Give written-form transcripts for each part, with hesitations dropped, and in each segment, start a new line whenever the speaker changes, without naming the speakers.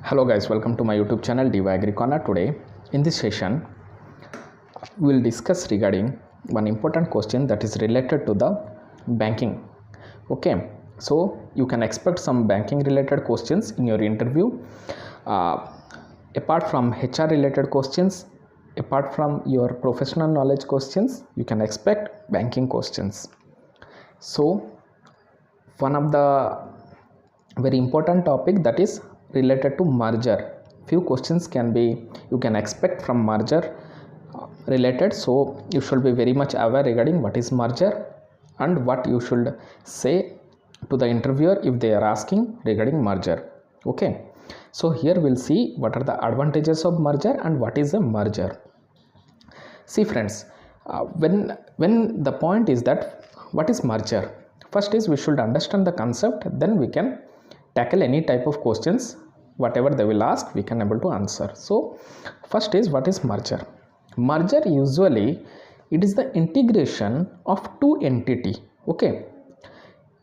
Hello guys, welcome to my YouTube channel DY Agri Corner. Today in this session we will discuss regarding one important question that is related to the banking. Okay, so you can expect some banking related questions in your interview. Apart from HR related questions, apart from your professional knowledge questions, you can expect banking questions. So one of the very important topic that is related to merger. Few questions you can expect from merger related, so you should be very much aware regarding what is merger and what you should say to the interviewer if they are asking regarding merger. Okay, so here we'll see what are the advantages of merger and what is a merger. See friends, when the point is that what is merger, first is we should understand the concept, then we can tackle any type of questions. Whatever they will ask, we can able to answer. So first is, what is merger? Merger usually it is the integration of two entity. Okay,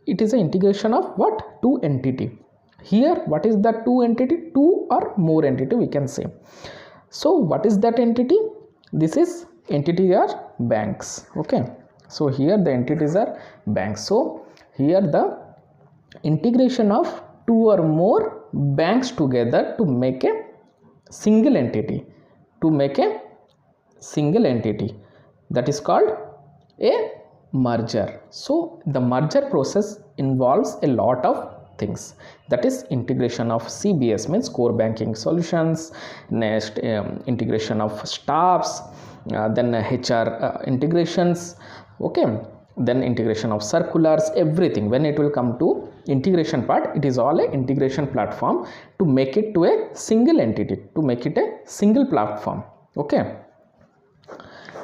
it is an integration of what? Two entity. Here what is the two entity? Two or more entity we can say. So what is that entity? This is entity are banks. Okay, so here the entities are banks. So here the integration of two or more banks together to make a single entity, that is called a merger. So the merger process involves a lot of things, that is integration of CBS means core banking solutions, next integration of staffs, then HR integrations, okay, then integration of circulars, everything. When it will come to integration part, it is all a integration platform to make it to a single entity, to make it a single platform. Okay,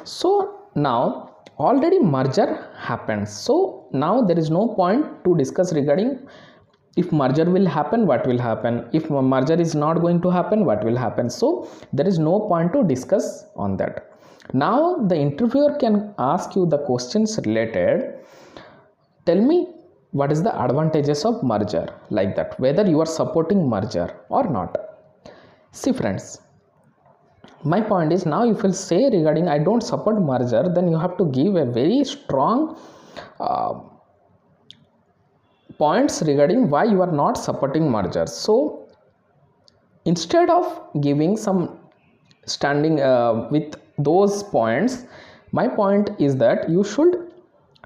so now already merger happens, so now there is no point to discuss regarding if merger will happen, what will happen, if merger is not going to happen, what will happen. So there is no point to discuss on that. Now the interviewer can ask you the questions related, tell me what is the advantages of merger, like that, whether you are supporting merger or not. See friends, my point is, now if you say regarding I don't support merger, then you have to give a very strong points regarding why you are not supporting merger. So instead of giving some standing with those points, my point is that you should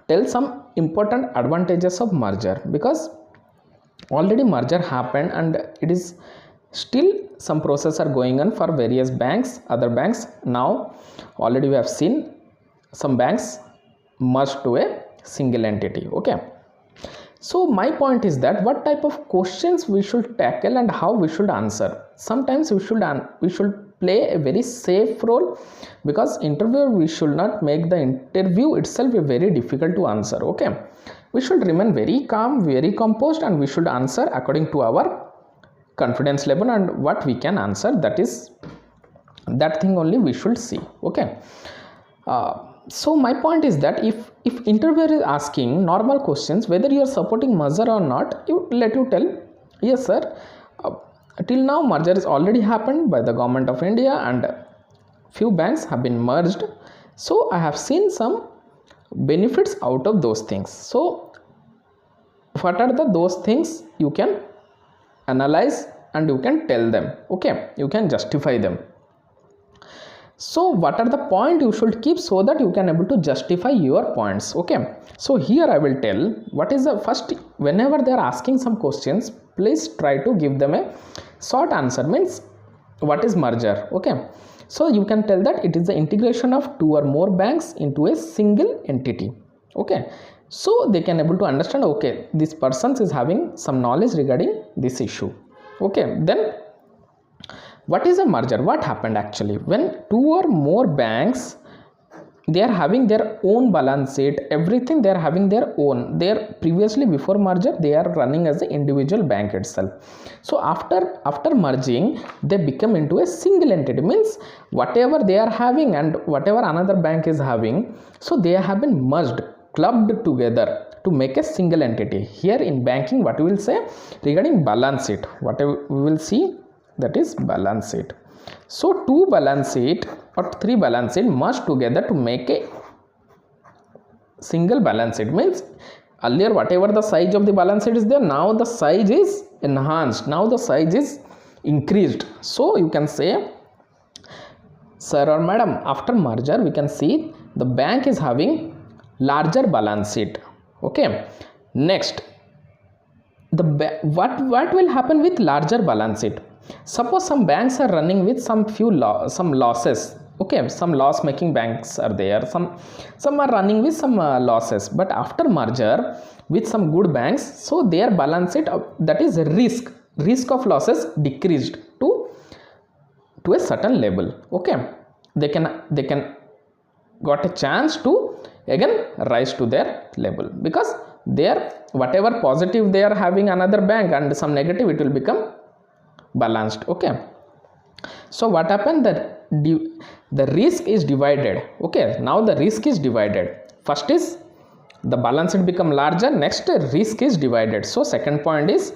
tell some important advantages of merger, because already merger happened and it is still some process are going on for various banks, other banks. Now already we have seen some banks merged to a single entity. Okay, so my point is that what type of questions we should tackle and how we should answer. Sometimes we should play a very safe role, because interviewer, we should not make the interview itself very difficult to answer. Okay, we should remain very calm, very composed, and we should answer according to our confidence level and what we can answer. That thing only we should see. Okay, so my point is that if interviewer is asking normal questions, whether you are supporting merger or not, you tell yes sir, till now merger is already happened by the government of India and few banks have been merged, so I have seen some benefits out of those things. So what are those things, you can analyze and you can tell them. Okay, you can justify them. So what are the point you should keep so that you can able to justify your points. Okay, so here I will tell what is the first, whenever they are asking some questions, please try to give them a short answer, means what is merger. Okay, so you can tell that it is the integration of two or more banks into a single entity. Okay, so they can able to understand, okay, this person is having some knowledge regarding this issue. Okay, then what is a merger? What happened actually when two or more banks, they are having their own balance sheet, everything they are having their own. They are previously, before merger, they are running as an individual bank itself. So after merging, they become into a single entity, means whatever they are having and whatever another bank is having, so they have been merged, clubbed together to make a single entity. Here in banking, what we will say regarding balance sheet, what we will see that is balance sheet. So 2 balance sheet or 3 balance sheet merged together to make a single balance sheet. Means earlier whatever the size of the balance sheet is there, now the size is enhanced, now the size is increased. So you can say, sir or madam, after merger we can see the bank is having larger balance sheet. Okay, next what will happen with larger balance sheet? Suppose some banks are running with some losses. Okay, some loss making banks are there, some are running with some losses, but after merger with some good banks, so their balance sheet, that is risk of losses decreased to a certain level. Okay, they can got a chance to again rise to their level, because their whatever positive they are having another bank and some negative, it will become balanced. Okay, so what happened, that the risk is divided. Okay, now the risk is divided. First is the balance sheet become larger, next risk is divided. So second point is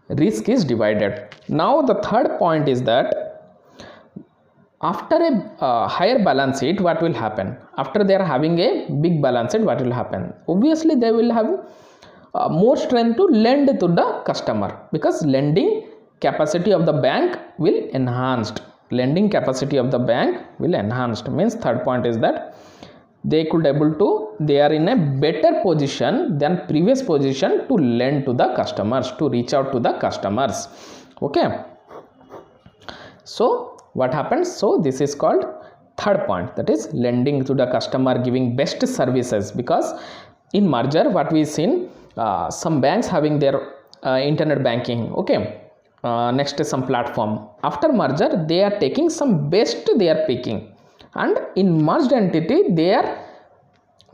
risk is divided. Now the third point is that after a higher balance sheet, what will happen? After they are having a big balance sheet, what will happen? Obviously they will have more strength to lend to the customer, because lending capacity of the bank will enhanced. Lending capacity of the bank will enhanced. Means third point is that they are in a better position than previous position to lend to the customers, to reach out to the customers. Okay, so what happens? So this is called third point, that is lending to the customer, giving best services. Because in merger what we seen, some banks having their internet banking. Okay, next is some platform. After merger they are taking some best they are picking, and in merged entity they are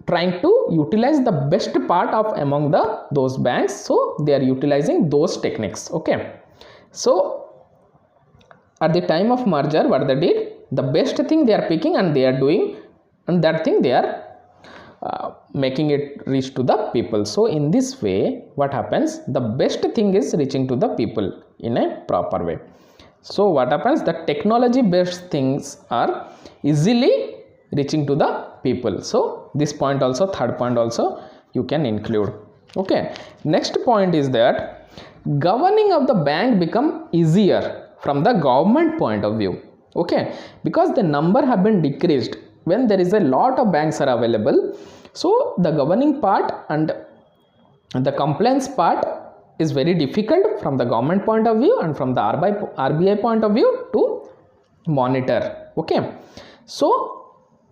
trying to utilize the best part of among those banks, so they are utilizing those techniques. Okay, so at the time of merger what they did, the best thing they are picking and they are doing, and that thing they are making it reach to the people. So in this way what happens, the best thing is reaching to the people in a proper way. So what happens, the technology based things are easily reaching to the people. So this point also, third point also you can include. Okay, next point is that governing of the bank become easier from the government point of view. Okay, because the number have been decreased when there is a lot of banks are available. So the governing part and the compliance part is very difficult from the government point of view and from the RBI point of view to monitor. Okay, so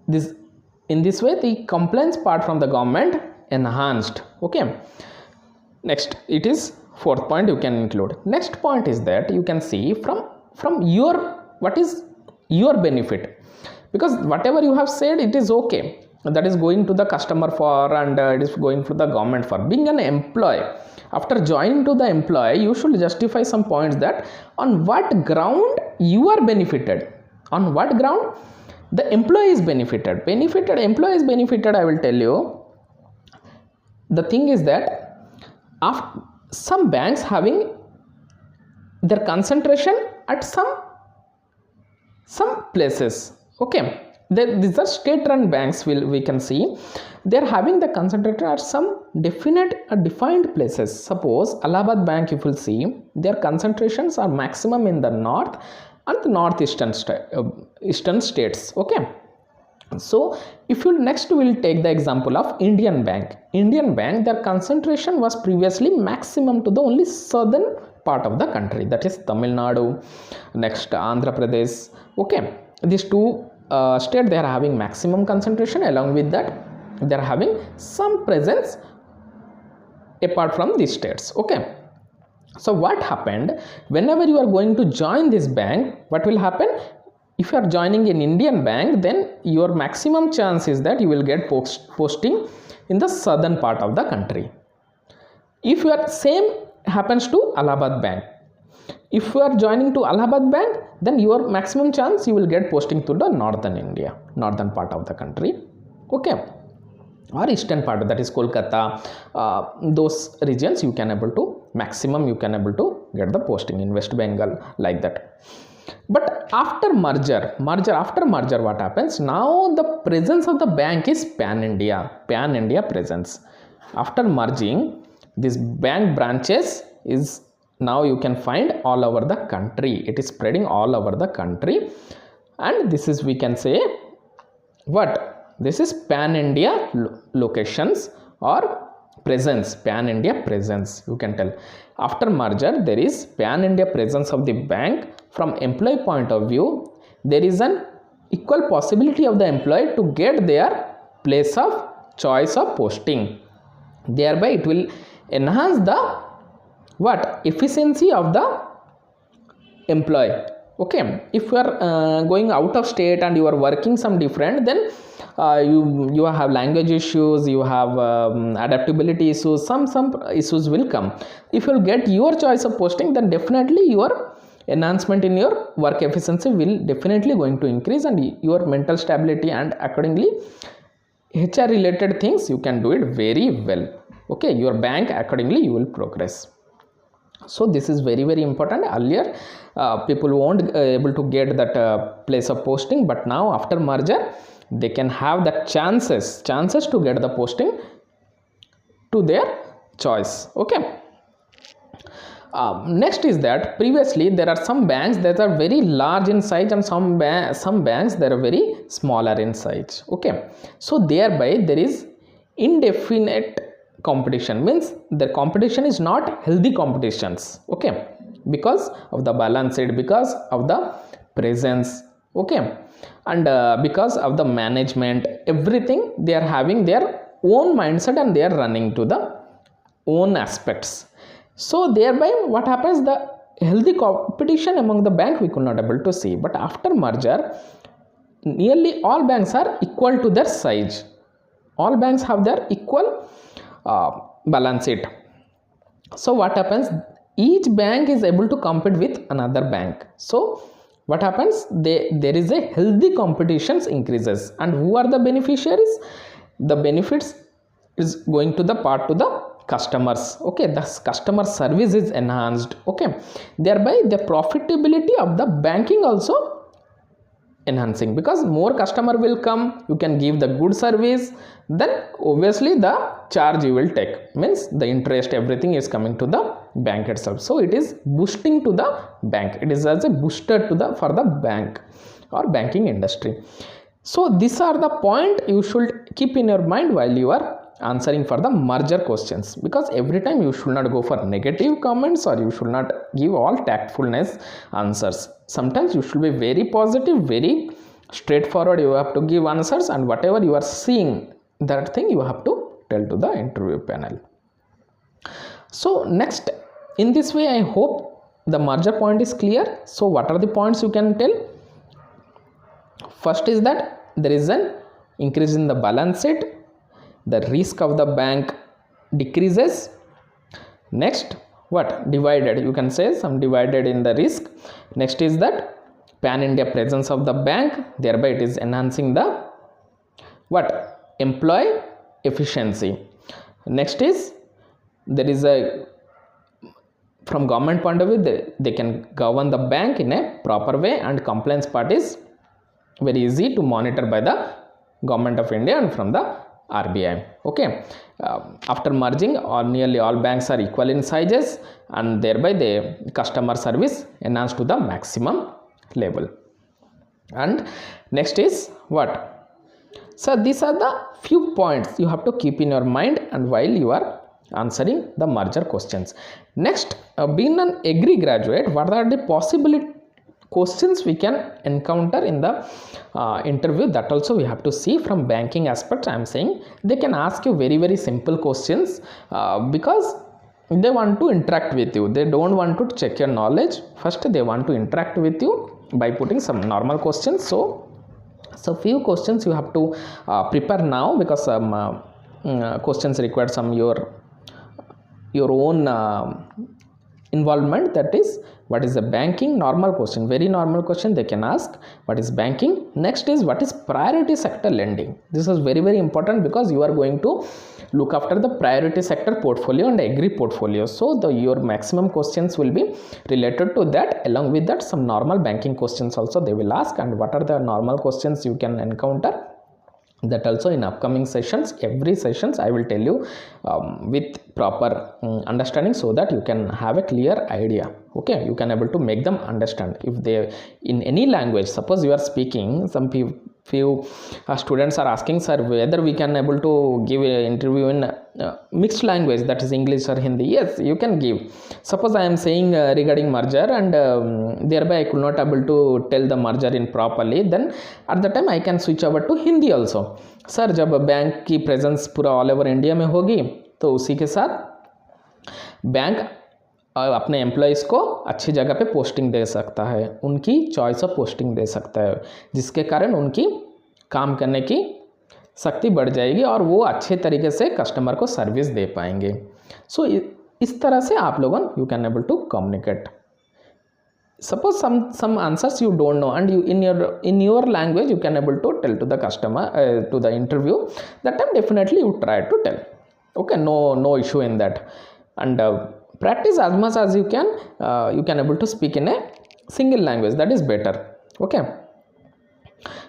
in this way the compliance part from the government enhanced. Okay, next it is fourth point you can include. Next point is that you can see from your what is your benefit, because whatever you have said it is okay, that is going to the customer for, and it is going to the government for. Being an employee, after joining to the employee, you should justify some points that on what ground you are benefited, on what ground the employee is benefited. Employee is benefited, I will tell you. The thing is that after some banks having their concentration at some places. Okay, these are state run banks, we can see they are having the concentration at some defined places. Suppose Allahabad Bank, if you will see, their concentrations are maximum in the north and the northeastern eastern states. Okay, so if you next will take the example of Indian Bank, their concentration was previously maximum to the only southern part of the country, that is Tamil Nadu, next Andhra Pradesh. Okay, these two states they are having maximum concentration. Along with that they are having some presence apart from these states. Okay, so what happened, whenever you are going to join this bank, what will happen? If you are joining an Indian bank, then your maximum chance is that you will get posting in the southern part of the country. If you are same happens to Allahabad Bank, if you are joining to Allahabad Bank, then your maximum chance you will get posting to the northern India, northern part of the country. Okay, or eastern part, that is Kolkata, those regions you can able to maximum you can able to get the posting in West Bengal, like that. But after merger, what happens? Now the presence of the bank is pan India presence. After merging, this bank branches is now you can find all over the country. It is spreading all over the country, and this is, we can say, what? This is pan India locations or presence, pan India presence, you can tell. After merger, there is pan India presence of the bank. From employee point of view, there is an equal possibility of the employee to get their place of choice of posting. Thereby it will enhance the what? Efficiency of the employee. Okay, if you are going out of state and you are working some different, then you have language issues, you have adaptability issues, some issues will come. If you will get your choice of posting, then definitely your enhancement in your work efficiency will definitely going to increase, and your mental stability, and accordingly HR related things you can do it very well. Okay, your bank accordingly you will progress. So this is very, very important. Earlier people won't able to get that place of posting, but now after merger they can have the chances to get the posting to their choice. Okay. Next is that previously there are some banks that are very large in size, and some banks that are very smaller in size. Okay, so thereby there is indefinite competition, means the competition is not healthy competitions. Okay, because of the balance sheet, because of the presence. Okay, and because of the management, everything, they are having their own mindset and they are running to the own aspects. So thereby what happens, the healthy competition among the bank we could not able to see. But after merger, nearly all banks are equal to their size. All banks have their equal balance sheet. So what happens, each bank is able to compete with another bank. So what happens, there is a healthy competitions increases, and who are the beneficiaries? The benefits is going to the part to the customers. Okay, the customer service is enhanced. Okay, thereby the profitability of the banking also enhancing, because more customer will come, you can give the good service, then obviously the charge you will take, means the interest, everything is coming to the bank itself. So it is boosting to the bank, it is as a booster to the for the bank or banking industry. So these are the point you should keep in your mind while you are answering for the merger questions, because every time you should not go for negative comments, or you should not give all tactfulness answers. Sometimes you should be very positive, very straightforward, you have to give answers, and whatever you are seeing, that thing you have to tell to the interview panel. So next, in this way I hope the merger point is clear. So what are the points you can tell? First is that there is an increase in the balance sheet, the risk of the bank decreases. Next, what? Divided, you can say some divided in the risk. Next is that pan India presence of the bank, thereby it is enhancing the what? Employee efficiency. Next is there is a, from government point of view, they can govern the bank in a proper way, and compliance part is very easy to monitor by the government of India and from the RBI. Okay, after merging, nearly all banks are equal in sizes, and thereby the customer service enhanced to the maximum level. And next is what? So these are the few points you have to keep in your mind, and while you are answering the merger questions. Next, being an agri graduate, what are the possible questions we can encounter in the interview? That also we have to see from banking aspect. I am saying they can ask you very, very simple questions because they want to interact with you. They don't want to check your knowledge. First they want to interact with you by putting some normal questions. So few questions you have to prepare now, because some questions require some your own involvement, that is what is the banking, normal question, very normal question they can ask, what is banking. Next is what is priority sector lending. This is very very important because you are going to look after the priority sector portfolio and agri portfolio, so your maximum questions will be related to that. Along with that, some normal banking questions also they will ask. And what are the normal questions you can encounter, that also in upcoming sessions, every sessions I will tell you with proper understanding, so that you can have a clear idea. Okay, you can able to make them understand. If they in any language, suppose you are speaking, some few students are asking, sir, whether we can able to give an interview in mixed language, that is English or Hindi. Yes, you can give. Suppose I am saying regarding merger, and thereby I could not able to tell the merger in properly, then at the time I can switch over to Hindi also. Sir जब bank की presence पूरा all over India में होगी, तो उसी के साथ bank अपने एम्प्लॉयज़ को अच्छी जगह पे पोस्टिंग दे सकता है, उनकी चॉइस ऑफ पोस्टिंग दे सकता है, जिसके कारण उनकी काम करने की शक्ति बढ़ जाएगी और वो अच्छे तरीके से कस्टमर को सर्विस दे पाएंगे. सो इस तरह से आप लोगों you can able to communicate. Suppose some answers you don't know, and you in your language you can able to tell to the customer, to the interview, that time definitely you try to tell. Okay, no issue in that. And practice as much as you can able to speak in a single language, that is better. Okay,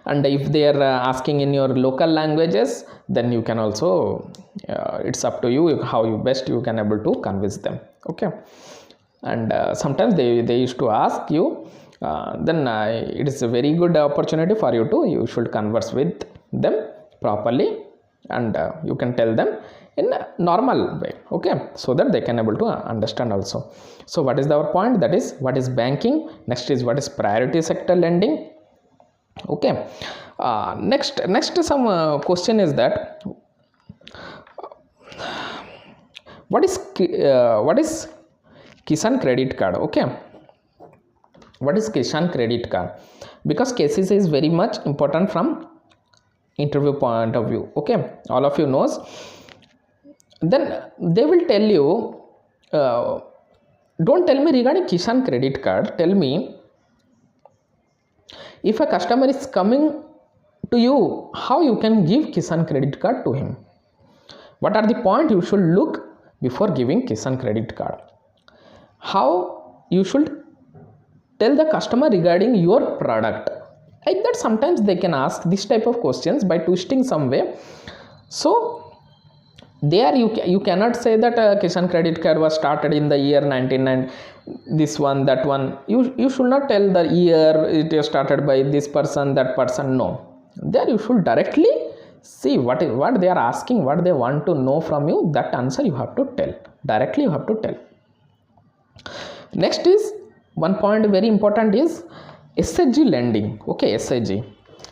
and if they are asking in your local languages, then you can also it's up to you how you best you can able to convince them. Okay, and sometimes they used to ask you, then it is a very good opportunity for you should converse with them properly, and you can tell them in a normal way. Okay, so that they can able to understand also. So what is our point? That is what is banking. Next is what is priority sector lending. Okay, next some question is that what is Kisan credit card. Okay, what is Kisan credit card? Because KCC is very much important from interview point of view. Okay, all of you knows. Then they will tell you, don't tell me regarding Kisan credit card, tell me if a customer is coming to you, how you can give Kisan credit card to him. What are the points you should look before giving Kisan credit card? How you should tell the customer regarding your product. Like that sometimes they can ask this type of questions by twisting some way. So there you cannot say that Kisan credit card was started in the year 1990, this one, that one. You should not tell the year it was started by this person, that person. No, there you should directly see what they are asking, what they want to know from you. That answer you have to tell directly, you have to tell. Next is one point very important is SHG lending. Okay, SHG,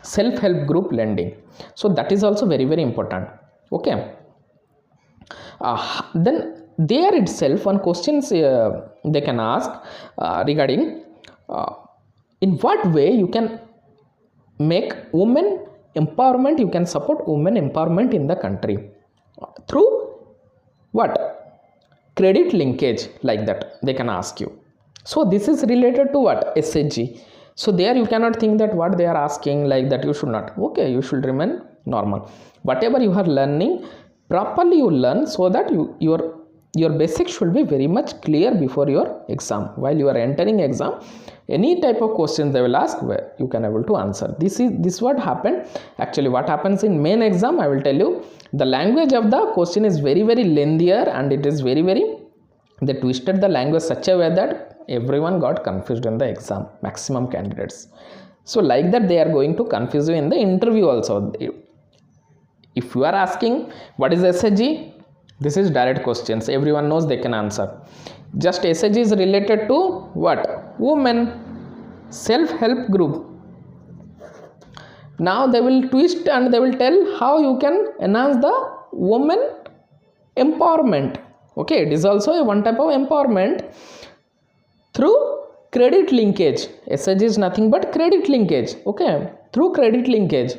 self-help group lending. So that is also very very important. Okay, then there itself one questions they can ask regarding in what way you can make women empowerment, you can support women empowerment in the country through what? Credit linkage, like that they can ask you. So this is related to what? SHG. So there you cannot think that what they are asking like that, you should not. Okay, you should remain normal. Whatever you are learning, properly you learn, so that your basics should be very much clear before your exam. While you are entering exam, any type of questions they will ask, where you can able to answer. This what happened. Actually what happens in main exam, I will tell you, the language of the question is very very lengthier, and it is very very, they twisted the language such a way that everyone got confused in the exam, maximum candidates. So like that they are going to confuse you in the interview also. If you are asking what is SHG, this is direct questions, everyone knows, they can answer. Just SHG is related to what? Women, self-help group. Now they will twist and they will tell how you can enhance the women empowerment. Okay, it is also a one type of empowerment through credit linkage. SHG is nothing but credit linkage. Okay, through credit linkage,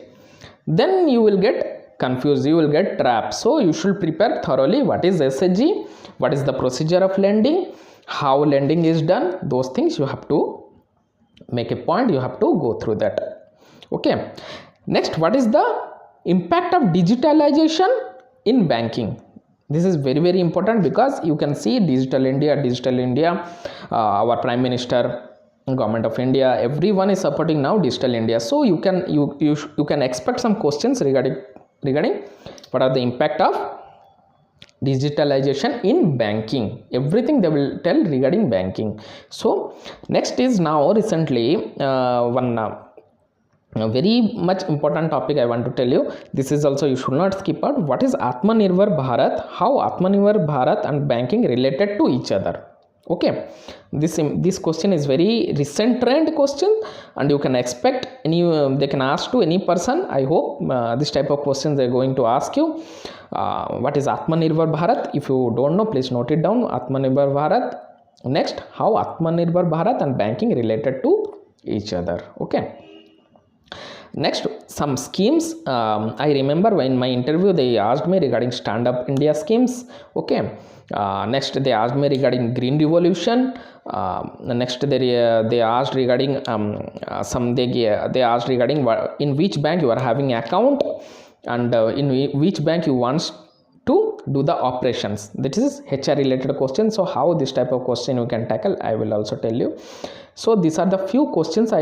then you will get confused, you will get trapped. So you should prepare thoroughly what is SHG, what is the procedure of lending, how lending is done, those things you have to make a point, you have to go through that. Okay, next, what is the impact of digitalization in banking? This is very, very important, because you can see digital India, our prime minister, government of India, everyone is supporting now digital India. So you can expect some questions regarding what are the impact of digitalization in banking. Everything they will tell regarding banking. So next is, now recently one a very much important topic I want to tell you. This is also, you should not skip out. What is Atmanirbhar Bharat? How Atmanirbhar Bharat and banking related to each other? Okay, this question is very recent trend question, and you can expect they can ask to any person. I hope this type of questions they are going to ask you. What is Atmanirbhar Bharat? If you don't know, please note it down. Atmanirbhar Bharat. Next, how Atmanirbhar Bharat and banking related to each other. Okay. Next, some schemes. I remember when my interview they asked me regarding Stand Up India schemes. Okay. Next, they asked me regarding Green Revolution. Next, they asked regarding they asked regarding in which bank you are having account, and in which bank you want to do the operations. That is HR related question. So how this type of question you can tackle, I will also tell you. So these are the few questions I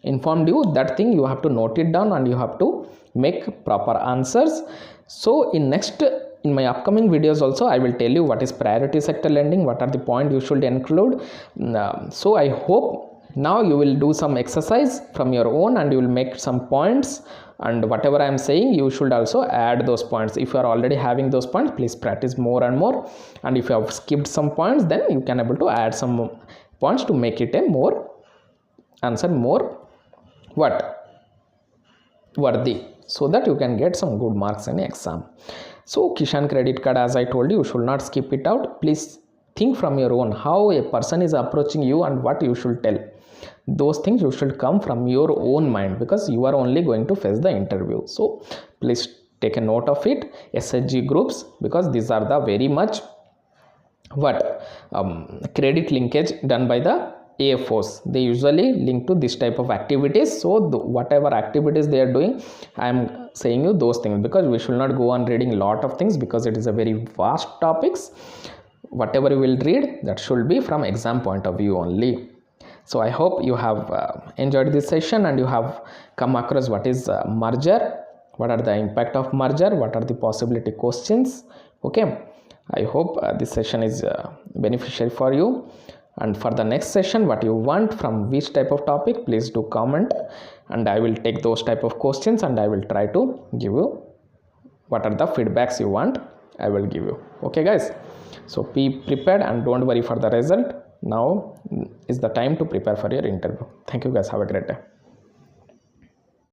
informed you. That thing you have to note it down, and you have to make proper answers. So in my upcoming videos also, I will tell you what is priority sector lending, what are the points you should include. So I hope now you will do some exercise from your own, and you will make some points, and whatever I am saying you should also add those points. If you are already having those points, please practice more and more, and if you have skipped some points, then you can able to add some points to make it a more answer more worthy, so that you can get some good marks in exam. So Kishan credit card, as I told you should not skip it out. Please think from your own how a person is approaching you and what you should tell. Those things you should come from your own mind, because you are only going to face the interview. So please take a note of it. SHG groups, because these are the very much credit linkage done by the AFOs. They usually link to this type of activities. So whatever activities they are doing, I am saying you those things, because we should not go on reading a lot of things, because it is a very vast topics. Whatever you will read, that should be from exam point of view only. So I hope you have enjoyed this session, and you have come across what is merger, what are the impact of merger, what are the possibility questions. Okay, I hope this session is beneficial for you. And for the next session, what you want from which type of topic, please do comment, and I will take those type of questions, and I will try to give you what are the feedbacks you want, I will give you. Okay guys, so be prepared and don't worry for the result. Now is the time to prepare for your interview. Thank you guys, have a great day.